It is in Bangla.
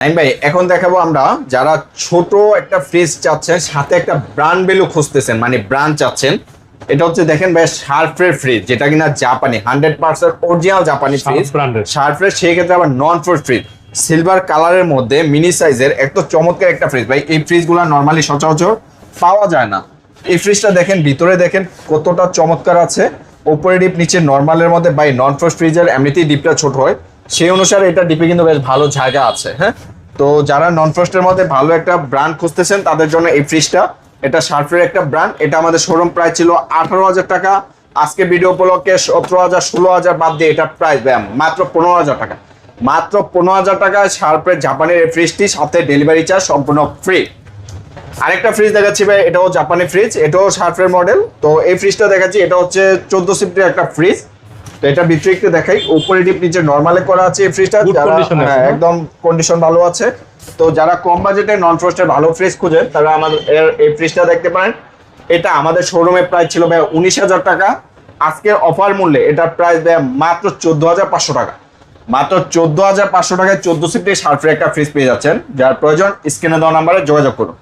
ভাই এখন দেখাবো আমরা যারা ছোট একটা ফ্রিজ চাচ্ছেন সাথে একটা ব্র্যান্ড ভ্যালু খুঁজতেছেন, মানে ব্র্যান্ড চাচ্ছেন, এটা হচ্ছে দেখেন ভাই শার্পের ফ্রিজ, যেটা কিনা জাপানি 100% অরিজিনাল জাপানি ফ্রিজ শার্পের। সেই ক্ষেত্রে আবার নন ফ্রোস্ট ফ্রিজ সিলভার কালারের মধ্যে মিনি সাইজের এত চমৎকার একটা ফ্রিজ ভাই। এই ফ্রিজগুলো নর্মালি সচরাচর পাওয়া যায় না। এই ফ্রিজটা দেখেন, ভিতরে দেখেন কতটা চমৎকার আছে, উপরে ডিপ নিচে নর্মালের মধ্যে। ভাই নন ফ্রোস্ট ফ্রিজের এমনিতেই ডিপটা ছোট হয়, সেই অনুসারে এটা ডিপে কিন্তু বেশ ভালো জায়গা আছে। হ্যাঁ, তো যারা নন ফ্রস্টের মধ্যে ভালো একটা ব্র্যান্ড খুঁজতেছেন তাদের জন্য এই ফ্রিজটা, এটা শার্পের একটা ব্র্যান্ড। এটা আমাদের শোরুম প্রাইস ছিল 18,000 টাকা, আজকে ভিডিও উপলক্ষে 17,000 16,000 বাদ দিয়ে এটা প্রাইস ব্যায়াম মাত্র 15,000 টাকা। মাত্র 15,000 টাকায় শার্পের জাপানের এই ফ্রিজটি, সাথে ডেলিভারি চার্জ সম্পূর্ণ ফ্রি। আরেকটা ফ্রিজ দেখাচ্ছি ভাই, এটাও জাপানি ফ্রিজ, এটাও শার্পের মডেল। তো এই ফ্রিজটা দেখাচ্ছি, এটা হচ্ছে 14 সিফটের একটা ফ্রিজ। তো এটা ভিতরে একটু দেখাই, উপরে ডিপ নিচে নরমালে করা আছে এই ফ্রিজটা, একদম কন্ডিশন ভালো আছে। তো যারা কম বাজেটে নন ফ্রস্টের ভালো ফ্রিজ খুঁজেন তারা আমাদের এই ফ্রিজটা দেখতে পারেন। এটা আমাদের শোরুমে প্রাইস ছিল ভাই 19,000 টাকা, আজকের অফার মূল্যে এটার প্রাইস ভাই মাত্র 14,500 টাকা। মাত্র 14,500 টাকায় 14 সিফটের শার্পের একটা ফ্রিজ পেয়ে যাচ্ছেন। যার প্রয়োজন স্ক্রিনে দেওয়া নাম্বারে যোগাযোগ করুন।